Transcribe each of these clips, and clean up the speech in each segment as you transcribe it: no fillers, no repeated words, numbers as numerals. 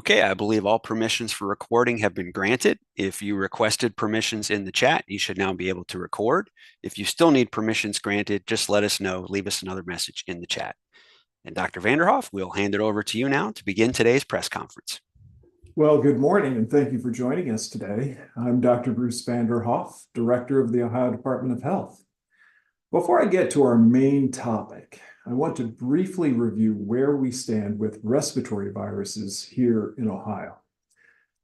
Okay, I believe all permissions for recording have been granted. If you requested permissions in the chat, you should now be able to record. If you still need permissions granted, just let us know. Leave us another message in the chat. And Dr. Vanderhoff, we'll hand it over to you now to begin today's press conference. Well, good morning, and thank you for joining us today. I'm Dr. Bruce Vanderhoff, Director of the Ohio Department of Health. Before I get to our main topic, I want to briefly review where we stand with respiratory viruses here in Ohio.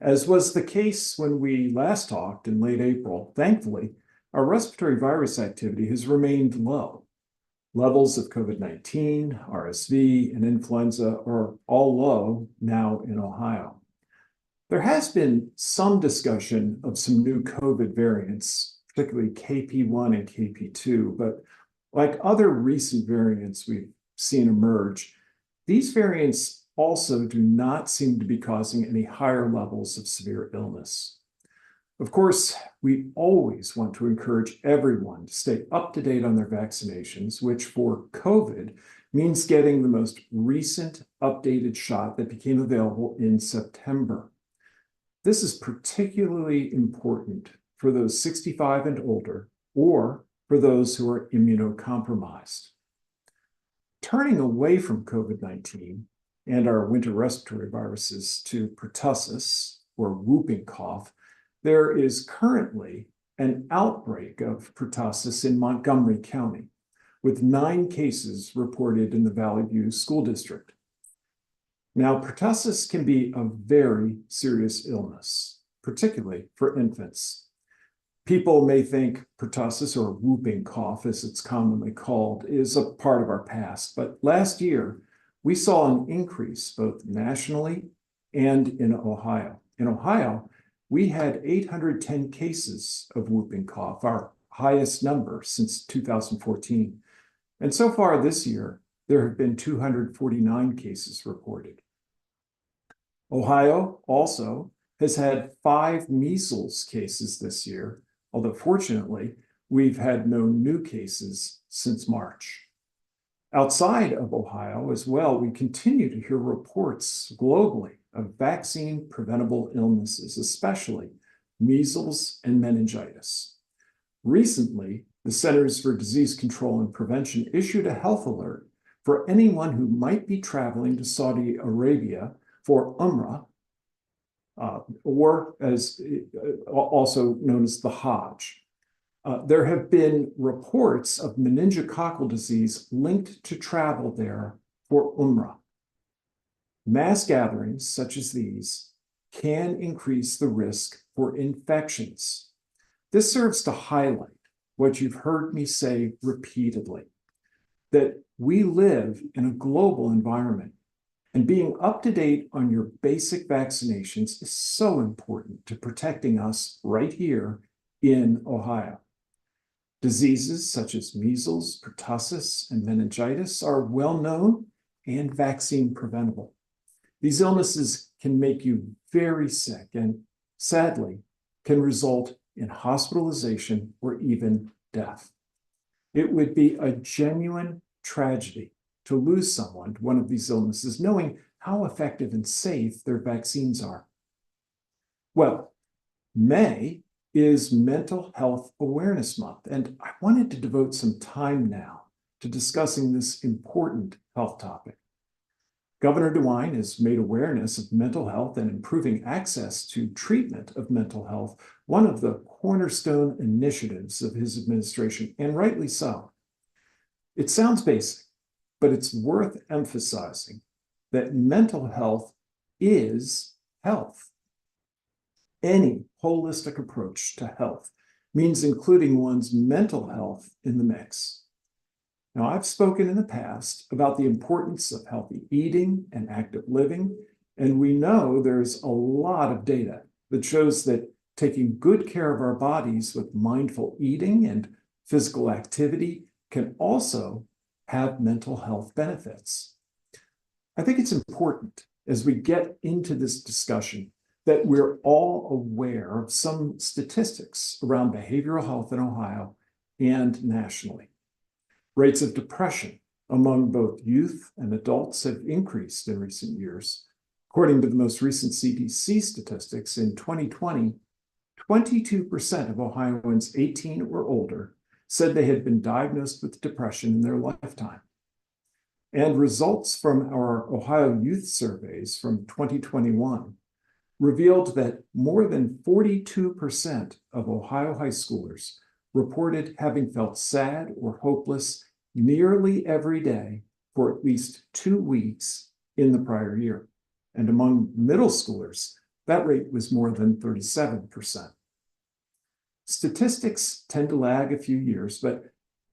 As was the case when we last talked in late April, thankfully, our respiratory virus activity has remained low. Levels of COVID-19, RSV, and influenza are all low now in Ohio. There has been some discussion of some new COVID variants, particularly KP1 and KP2, but like other recent variants we've seen emerge, these variants also do not seem to be causing any higher levels of severe illness. Of course, we always want to encourage everyone to stay up to date on their vaccinations, which for COVID means getting the most recent updated shot that became available in September. This is particularly important for those 65 and older, or for those who are immunocompromised. Turning away from COVID-19 and our winter respiratory viruses to pertussis, or whooping cough, there is currently an outbreak of pertussis in Montgomery County, with 9 cases reported in the Valley View School District. Now, pertussis can be a very serious illness, particularly for infants. People may think pertussis, or whooping cough as it's commonly called, is a part of our past, but last year we saw an increase both nationally and in Ohio. In Ohio, we had 810 cases of whooping cough, our highest number since 2014. And so far this year, there have been 249 cases reported. Ohio also has had 5 measles cases this year, although fortunately, we've had no new cases since March. Outside of Ohio as well, we continue to hear reports globally of vaccine-preventable illnesses, especially measles and meningitis. Recently, the Centers for Disease Control and Prevention issued a health alert for anyone who might be traveling to Saudi Arabia for Umrah, or as also known as the Hajj. There have been reports of meningococcal disease linked to travel there for Umrah. Mass gatherings such as these can increase the risk for infections. This serves to highlight what you've heard me say repeatedly, that we live in a global environment, and being up to date on your basic vaccinations is so important to protecting us right here in Ohio. Diseases such as measles, pertussis, and meningitis are well known and vaccine preventable. These illnesses can make you very sick and, sadly, can result in hospitalization or even death. It would be a genuine tragedy to lose someone to one of these illnesses, knowing how effective and safe their vaccines are. Well, May is Mental Health Awareness Month, and I wanted to devote some time now to discussing this important health topic. Governor DeWine has made awareness of mental health and improving access to treatment of mental health one of the cornerstone initiatives of his administration, and rightly so. It sounds basic, but it's worth emphasizing that mental health is health. Any holistic approach to health means including one's mental health in the mix. Now, I've spoken in the past about the importance of healthy eating and active living, and we know there's a lot of data that shows that taking good care of our bodies with mindful eating and physical activity can also have mental health benefits. I think it's important as we get into this discussion that we're all aware of some statistics around behavioral health in Ohio and nationally. Rates of depression among both youth and adults have increased in recent years. According to the most recent CDC statistics, in 2020, 22% of Ohioans 18 or older said they had been diagnosed with depression in their lifetime. And results from our Ohio youth surveys from 2021 revealed that more than 42% of Ohio high schoolers reported having felt sad or hopeless nearly every day for at least 2 weeks in the prior year. And among middle schoolers, that rate was more than 37%. Statistics tend to lag a few years, but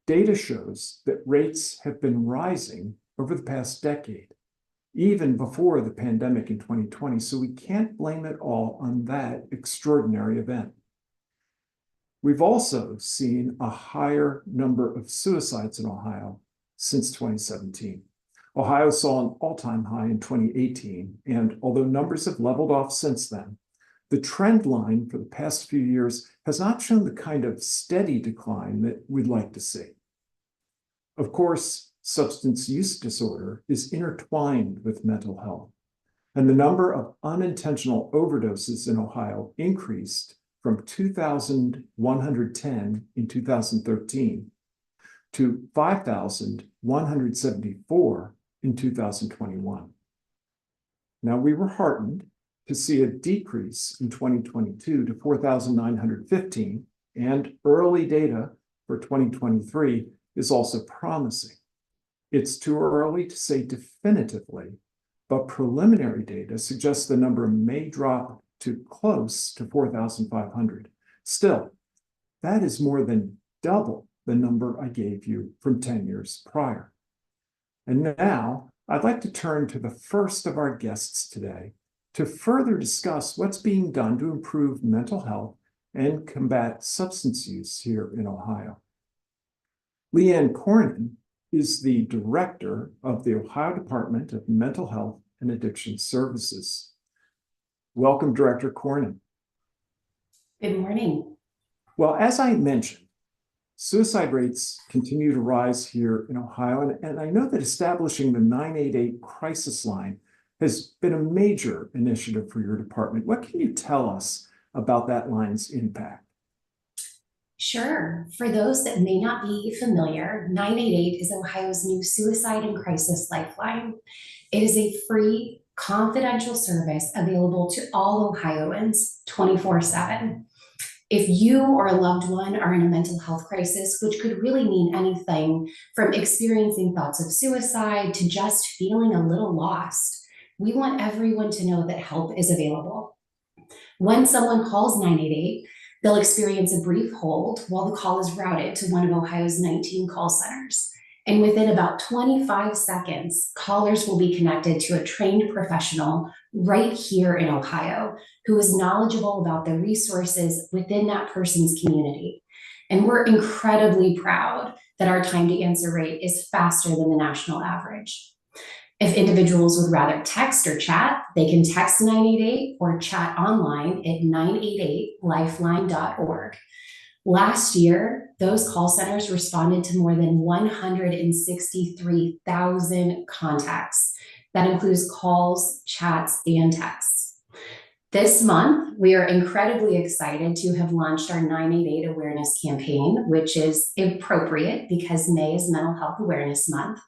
data shows that rates have been rising over the past decade, even before the pandemic in 2020, so we can't blame it all on that extraordinary event. We've also seen a higher number of suicides in Ohio since 2017. Ohio saw an all-time high in 2018, and although numbers have leveled off since then, the trend line for the past few years has not shown the kind of steady decline that we'd like to see. Of course, substance use disorder is intertwined with mental health, and the number of unintentional overdoses in Ohio increased from 2,110 in 2013 to 5,174 in 2021. Now, we were heartened to see a decrease in 2022 to 4,915, and early data for 2023 is also promising. It's too early to say definitively, but preliminary data suggests the number may drop to close to 4,500. Still, that is more than double the number I gave you from 10 years prior. And now I'd like to turn to the first of our guests today to further discuss what's being done to improve mental health and combat substance use here in Ohio. Leanne Cornyn is the director of the Ohio Department of Mental Health and Addiction Services. Welcome, Director Cornyn. Good morning. Well, as I mentioned, suicide rates continue to rise here in Ohio, and I know that establishing the 988 crisis line has been a major initiative for your department. What can you tell us about that line's impact? Sure. For those that may not be familiar, 988 is Ohio's new suicide and crisis lifeline. It is a free, confidential service available to all Ohioans 24/7. If you or a loved one are in a mental health crisis, which could really mean anything from experiencing thoughts of suicide to just feeling a little lost, we want everyone to know that help is available. When someone calls 988, they'll experience a brief hold while the call is routed to one of Ohio's 19 call centers. And within about 25 seconds, callers will be connected to a trained professional right here in Ohio who is knowledgeable about the resources within that person's community. And we're incredibly proud that our time to answer rate is faster than the national average. If individuals would rather text or chat, they can text 988 or chat online at 988lifeline.org. Last year, those call centers responded to more than 163,000 contacts. That includes calls, chats, and texts. This month, we are incredibly excited to have launched our 988 awareness campaign, which is appropriate because May is Mental Health Awareness Month.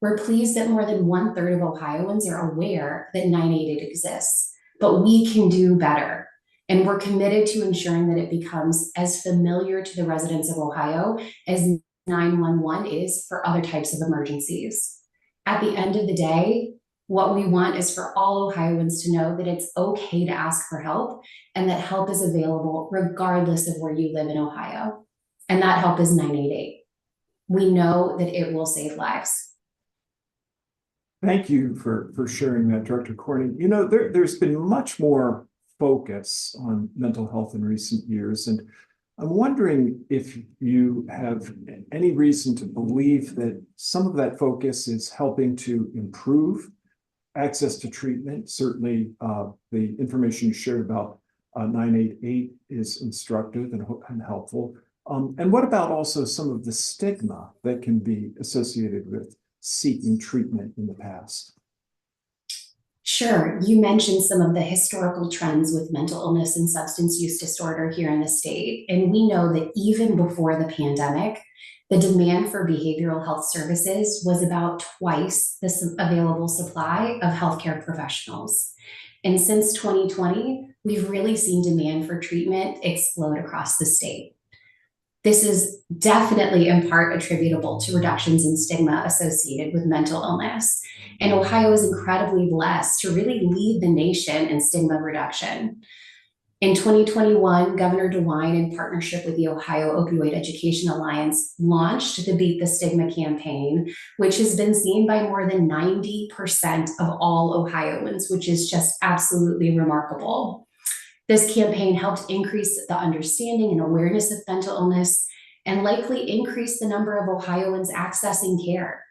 We're pleased that more than 1/3 of Ohioans are aware that 988 exists, but we can do better. And we're committed to ensuring that it becomes as familiar to the residents of Ohio as 911 is for other types of emergencies. At the end of the day, what we want is for all Ohioans to know that it's okay to ask for help and that help is available regardless of where you live in Ohio. And that help is 988. We know that it will save lives. Thank you for sharing that, Director Cornyn. You know, there's been much more focus on mental health in recent years, and I'm wondering if you have any reason to believe that some of that focus is helping to improve access to treatment. Certainly, the information you shared about 988 is instructive and helpful. And what about also some of the stigma that can be associated with seeking treatment in the past? Sure. You mentioned some of the historical trends with mental illness and substance use disorder here in the state. And we know that even before the pandemic, the demand for behavioral health services was about twice the available supply of healthcare professionals. And since 2020, we've really seen demand for treatment explode across the state. This is definitely in part attributable to reductions in stigma associated with mental illness. And Ohio is incredibly blessed to really lead the nation in stigma reduction. In 2021, Governor DeWine, in partnership with the Ohio Opioid Education Alliance, launched the Beat the Stigma campaign, which has been seen by more than 90% of all Ohioans, which is just absolutely remarkable. This campaign helped increase the understanding and awareness of mental illness and likely increase the number of Ohioans accessing care.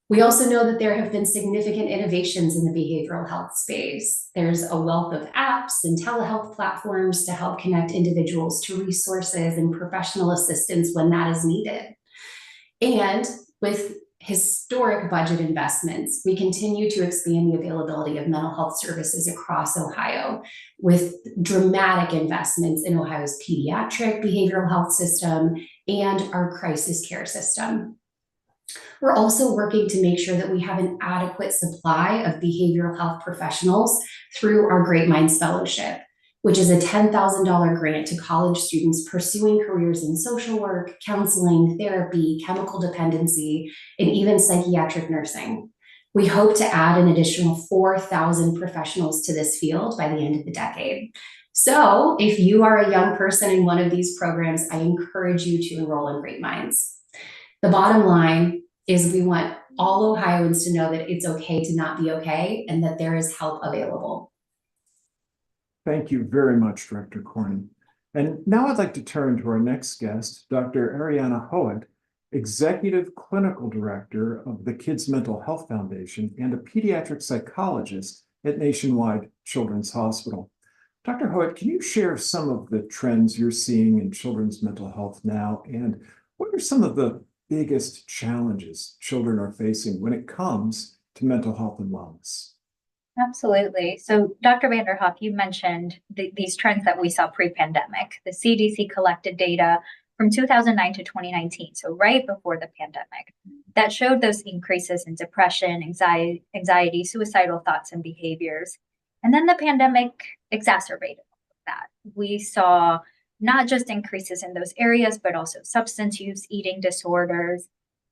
We also know that there have been significant innovations in the behavioral health space. There's a wealth of apps and telehealth platforms to help connect individuals to resources and professional assistance when that is needed. And with historic budget investments, we continue to expand the availability of mental health services across Ohio with dramatic investments in Ohio's pediatric behavioral health system and our crisis care system. We're also working to make sure that we have an adequate supply of behavioral health professionals through our Great Minds Fellowship, which is a $10,000 grant to college students pursuing careers in social work, counseling, therapy, chemical dependency, and even psychiatric nursing. We hope to add an additional 4,000 professionals to this field by the end of the decade. So if you are a young person in one of these programs, I encourage you to enroll in Great Minds. The bottom line is we want all Ohioans to know that it's okay to not be okay and that there is help available. Thank you very much, Director Corning. And now I'd like to turn to our next guest, Dr. Ariana Howitt, Executive Clinical Director of the Kids Mental Health Foundation and a pediatric psychologist at Nationwide Children's Hospital. Dr. Howitt, can you share some of the trends you're seeing in children's mental health now, and what are some of the biggest challenges children are facing when it comes to mental health and wellness? Absolutely. So, Dr. Vanderhoff, you mentioned these trends that we saw pre-pandemic. The CDC collected data from 2009 to 2019, so right before the pandemic, that showed those increases in depression, anxiety, suicidal thoughts and behaviors. And then the pandemic exacerbated that. We saw not just increases in those areas, but also substance use, eating disorders.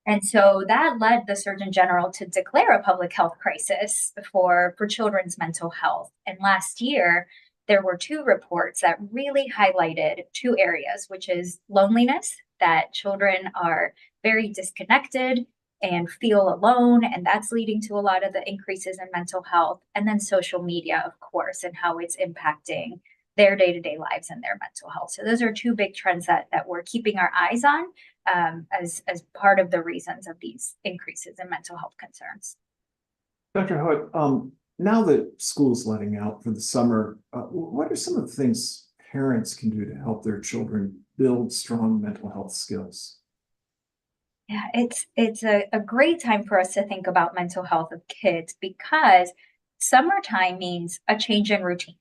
And so that led the Surgeon General to declare a public health crisis for children's mental health. And last year, there were two reports that really highlighted two areas, which is loneliness, that children are very disconnected and feel alone, and that's leading to a lot of the increases in mental health, and then social media, of course, and how it's impacting their day-to-day lives and their mental health. So those are two big trends that we're keeping our eyes on as part of the reasons of these increases in mental health concerns. Dr. Howitt, now that school's letting out for the summer, what are some of the things parents can do to help their children build strong mental health skills? Yeah, it's a great time for us to think about mental health of kids, because summertime means a change in routine,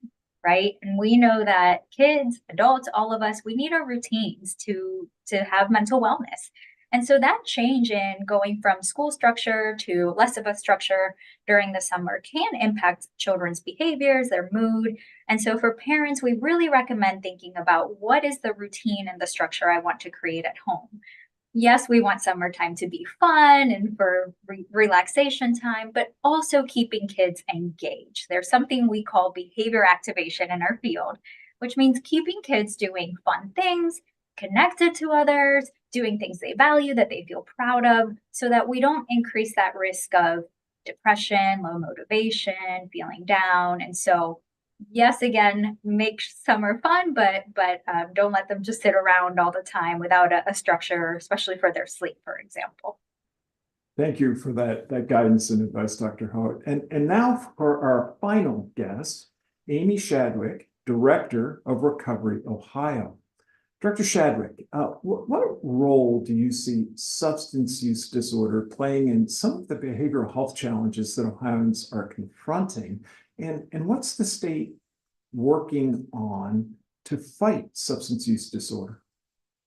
right? And we know that kids, adults, all of us, we need our routines to have mental wellness. And so that change in going from school structure to less of a structure during the summer can impact children's behaviors, their mood. And so for parents, we really recommend thinking about what is the routine and the structure I want to create at home. Yes, we want summertime to be fun and for relaxation time, but also keeping kids engaged. There's something we call behavior activation in our field, which means keeping kids doing fun things, connected to others, doing things they value, that they feel proud of, so that we don't increase that risk of depression, low motivation, feeling down. And so, yes, again, make summer fun, but don't let them just sit around all the time without a structure, especially for their sleep, for example. Thank you for that guidance and advice, Dr. Howitt. And now for our final guest, Amy Shadwick, Director of Recovery Ohio. Director Shadrick, what role do you see substance use disorder playing in some of the behavioral health challenges that Ohioans are confronting? And what's the state working on to fight substance use disorder?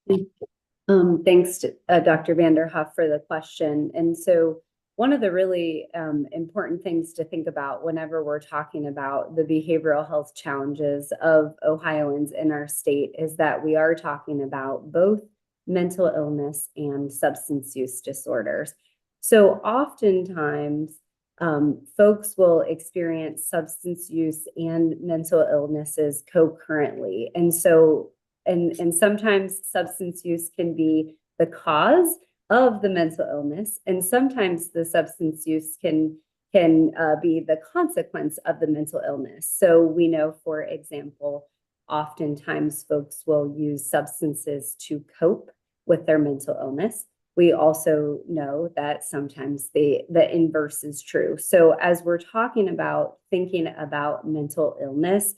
Thanks to Dr. Vanderhoff for the question. And so one of the really important things to think about whenever we're talking about the behavioral health challenges of Ohioans in our state is that we are talking about both mental illness and substance use disorders. So oftentimes, folks will experience substance use and mental illnesses concurrently. And so, and sometimes substance use can be the cause of the mental illness, and sometimes the substance use can be the consequence of the mental illness. So we know, for example, oftentimes folks will use substances to cope with their mental illness. We also know that sometimes the inverse is true. So as we're talking about thinking about mental illness,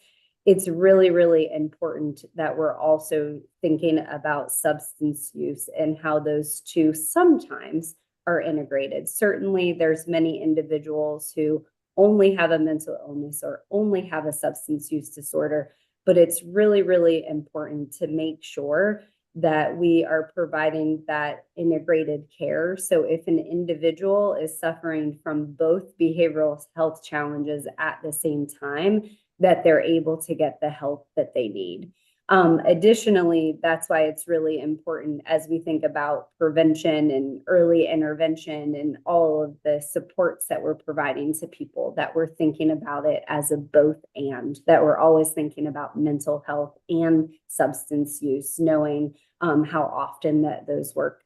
it's really, really important that we're also thinking about substance use and how those two sometimes are integrated. Certainly, there's many individuals who only have a mental illness or only have a substance use disorder, but it's really, really important to make sure that we are providing that integrated care. So if an individual is suffering from both behavioral health challenges at the same time, that they're able to get the help that they need. Additionally, that's why it's really important as we think about prevention and early intervention and all of the supports that we're providing to people, that we're thinking about it as a both and, that we're always thinking about mental health and substance use, knowing how often that those work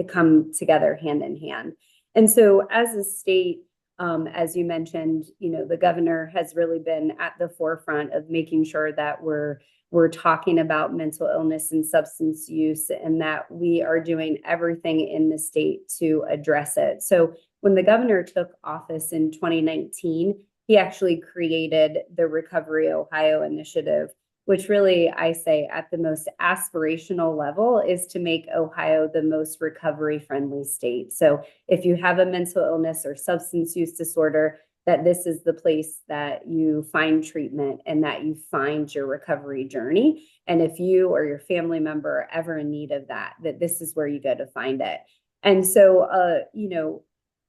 come together hand in hand. And so as a state, as you mentioned, the governor has really been at the forefront of making sure that we're talking about mental illness and substance use, and that we are doing everything in the state to address it. So when the governor took office in 2019, he actually created the Recovery Ohio initiative, which really, I say, at the most aspirational level, is to make Ohio the most recovery-friendly state. So if you have a mental illness or substance use disorder, that this is the place that you find treatment and that you find your recovery journey. And if you or your family member are ever in need of that, that this is where you go to find it. And so,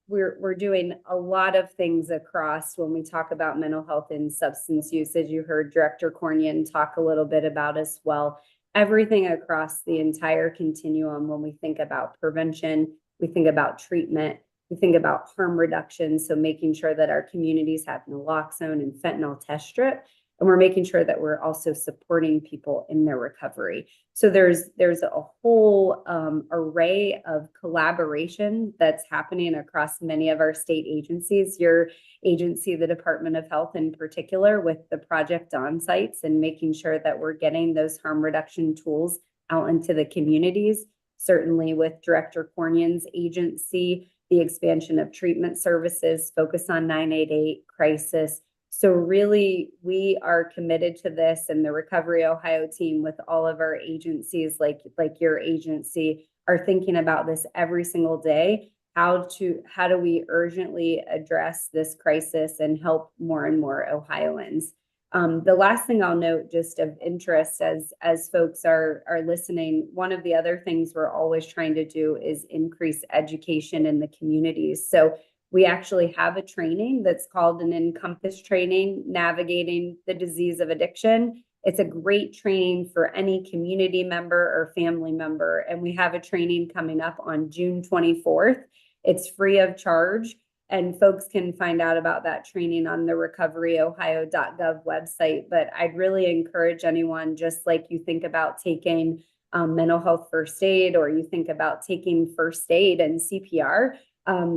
we're doing a lot of things across when we talk about mental health and substance use, as you heard Director Cornian talk a little bit about as well. Everything across the entire continuum. When we think about prevention, we think about treatment, we think about harm reduction. So making sure that our communities have naloxone and fentanyl test strip, and we're making sure that we're also supporting people in their recovery. So there's a whole array of collaboration that's happening across many of our state agencies. Your agency, the Department of Health in particular, with the Project On sites and making sure that we're getting those harm reduction tools out into the communities. Certainly with Director Cornian's agency, the expansion of treatment services, focus on 988 crisis. So really, we are committed to this, and the Recovery Ohio team with all of our agencies, like your agency, are thinking about this every single day. How do we urgently address this crisis and help more and more Ohioans? The last thing I'll note, just of interest, as folks are listening, one of the other things we're always trying to do is increase education in the communities. So we actually have a training that's called an Encompass training, Navigating the Disease of Addiction. It's a great training for any community member or family member. And we have a training coming up on June 24th. It's free of charge. And folks can find out about that training on the recoveryohio.gov website. But I'd really encourage anyone, just like you think about taking mental health first aid, or you think about taking first aid and CPR,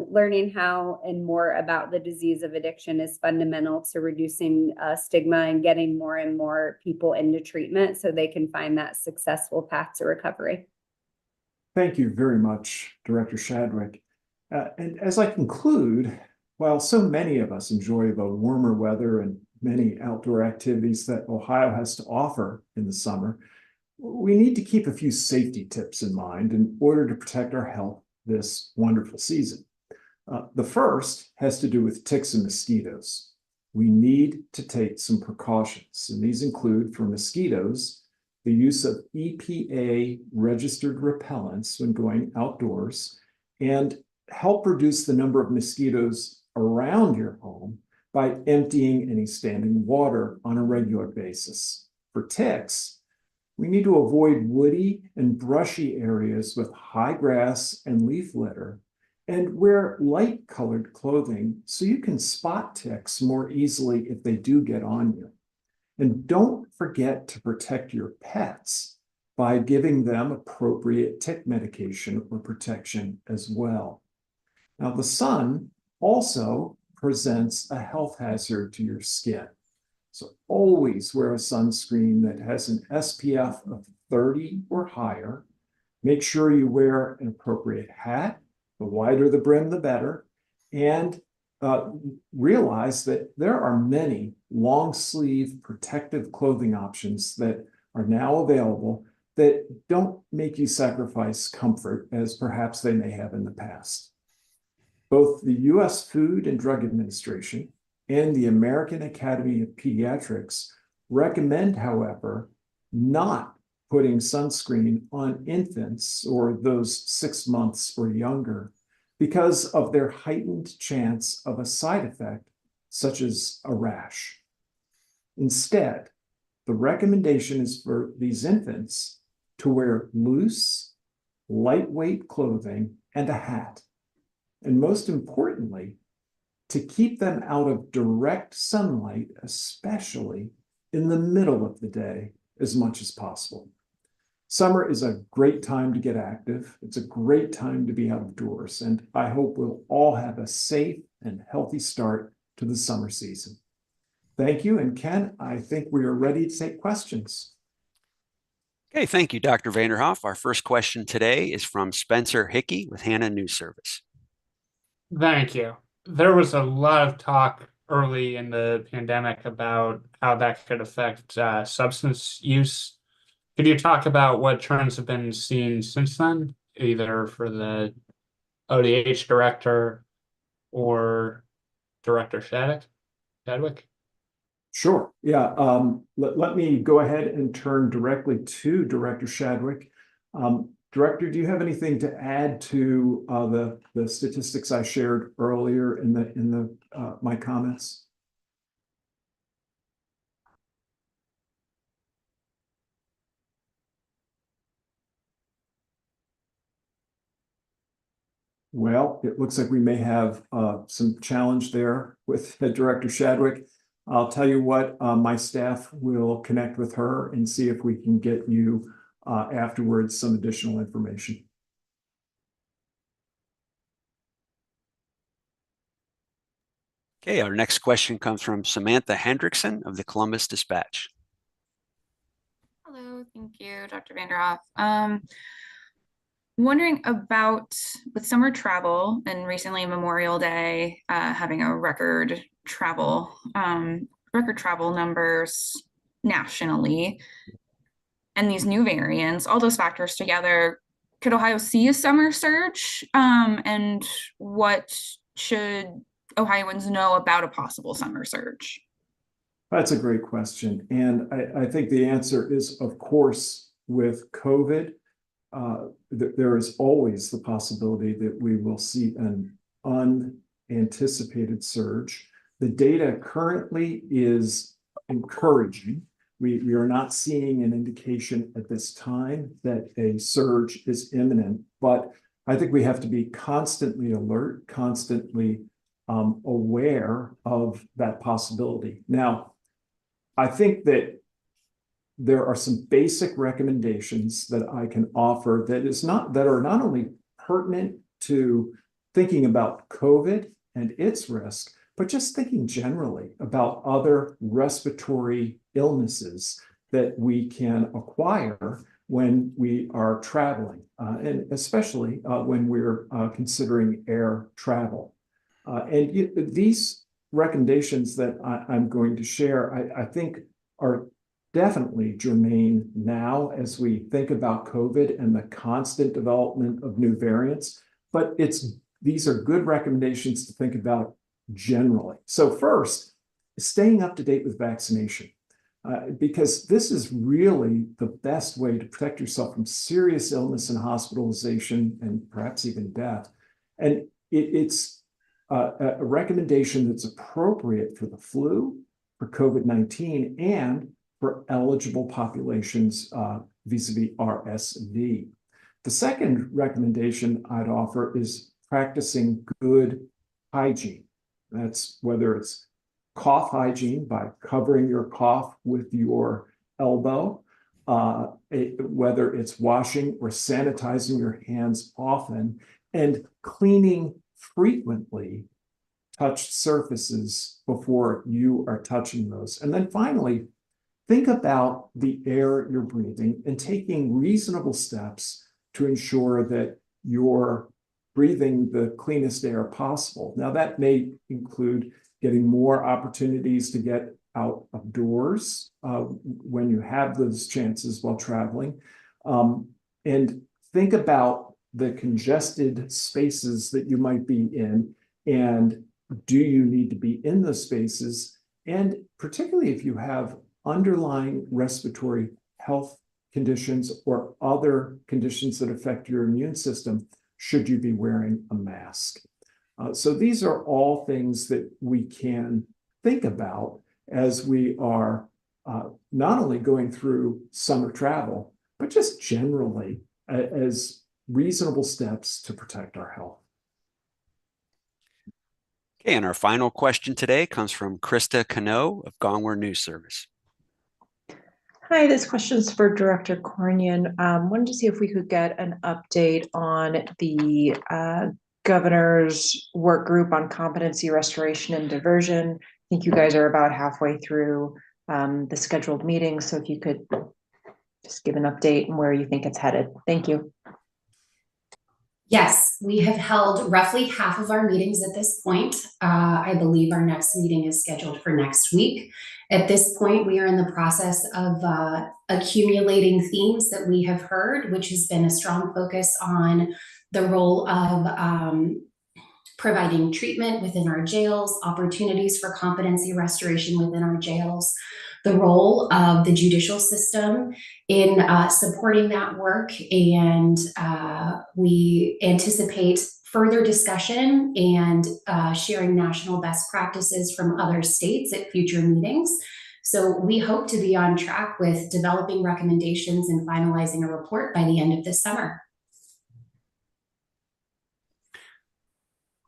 learning how and more about the disease of addiction is fundamental to reducing stigma and getting more and more people into treatment so they can find that successful path to recovery. Thank you very much, Director Shadrick. And as I conclude, while so many of us enjoy the warmer weather and many outdoor activities that Ohio has to offer in the summer, we need to keep a few safety tips in mind in order to protect our health this wonderful season. The first has to do with ticks and mosquitoes. We need to take some precautions, and these include, for mosquitoes, the use of EPA registered repellents when going outdoors, and help reduce the number of mosquitoes around your home by emptying any standing water on a regular basis. For ticks, we need to avoid woody and brushy areas with high grass and leaf litter, and wear light colored clothing so you can spot ticks more easily if they do get on you. And don't forget to protect your pets by giving them appropriate tick medication or protection as well. Now, the sun also presents a health hazard to your skin. So always wear a sunscreen that has an SPF of 30 or higher. Make sure you wear an appropriate hat. The wider the brim, the better. And realize that there are many long sleeve protective clothing options that are now available that don't make you sacrifice comfort as perhaps they may have in the past. Both the U.S. Food and Drug Administration and the American Academy of Pediatrics recommend, however, not putting sunscreen on infants or those 6 months or younger because of their heightened chance of a side effect, such as a rash. Instead, the recommendation is for these infants to wear loose, lightweight clothing and a hat. And most importantly, to keep them out of direct sunlight, especially in the middle of the day, as much as possible. Summer is a great time to get active. It's a great time to be outdoors, and I hope we'll all have a safe and healthy start to the summer season. Thank you, and Ken, I think we are ready to take questions. Okay, thank you, Dr. Vanderhoff. Our first question today is from Spencer Hickey with Hannah News Service. Thank you. There was a lot of talk early in the pandemic about how that could affect substance use. Could you talk about what trends have been seen since then, either for the ODH director or Director Chadwick? Sure. Yeah. Let me go ahead and turn directly to Director Chadwick. Director, do you have anything to add to the statistics I shared earlier in my comments? Well, it looks like we may have some challenge there with Director Chadwick. I'll tell you what, my staff will connect with her and see if we can get you afterwards some additional information. Okay, our next question comes from Samantha Hendrickson of the Columbus Dispatch. Hello, thank you, Dr. Vanderhoff. Wondering about with summer travel and recently Memorial Day having a record travel numbers nationally, and these new variants, all those factors together, could Ohio see a summer surge? And what should Ohioans know about a possible summer surge? That's a great question. And I think the answer is, of course, with COVID, there is always the possibility that we will see an unanticipated surge. The data currently is encouraging. We are not seeing an indication at this time that a surge is imminent, but I think we have to be constantly alert, constantly aware of that possibility. Now, I think that there are some basic recommendations that I can offer that are not only pertinent to thinking about COVID and its risk, but just thinking generally about other respiratory illnesses that we can acquire when we are traveling, and especially when we're considering air travel. And these recommendations that I'm going to share, I think are definitely germane now as we think about COVID and the constant development of new variants, but these are good recommendations to think about generally. So first, staying up to date with vaccination, because this is really the best way to protect yourself from serious illness and hospitalization and perhaps even death. And it's a recommendation that's appropriate for the flu, for COVID-19, and for eligible populations vis-a-vis RSV. The second recommendation I'd offer is practicing good hygiene. That's whether it's cough hygiene by covering your cough with your elbow, whether it's washing or sanitizing your hands often, and cleaning frequently touched surfaces before you are touching those. And then finally, think about the air you're breathing and taking reasonable steps to ensure that you're breathing the cleanest air possible. Now, that may include getting more opportunities to get out of doors when you have those chances while traveling. And think about the congested spaces that you might be in, and do you need to be in those spaces? And particularly if you have underlying respiratory health conditions or other conditions that affect your immune system, should you be wearing a mask? So these are all things that we can think about as we are not only going through summer travel, but just generally as reasonable steps to protect our health. Okay, and our final question today comes from Krista Cano of Gongwer News Service. Hi, this question is for Director Cornian. Wanted to see if we could get an update on the governor's work group on competency restoration and diversion. I think you guys are about halfway through the scheduled meeting, so if you could just give an update on where you think it's headed. Thank you. Yes, we have held roughly half of our meetings at this point. I believe our next meeting is scheduled for next week. At this point, we are in the process of accumulating themes that we have heard, which has been a strong focus on the role of providing treatment within our jails, opportunities for competency restoration within our jails, the role of the judicial system in supporting that work. And we anticipate further discussion and sharing national best practices from other states at future meetings. So we hope to be on track with developing recommendations and finalizing a report by the end of this summer.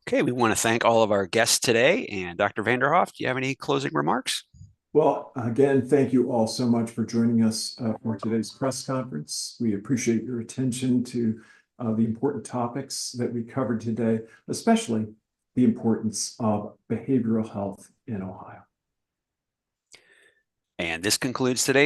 Okay, we want to thank all of our guests today. And Dr. Vanderhoff, do you have any closing remarks? Well, again, thank you all so much for joining us for today's press conference. We appreciate your attention to the important topics that we covered today, especially the importance of behavioral health in Ohio. And this concludes today's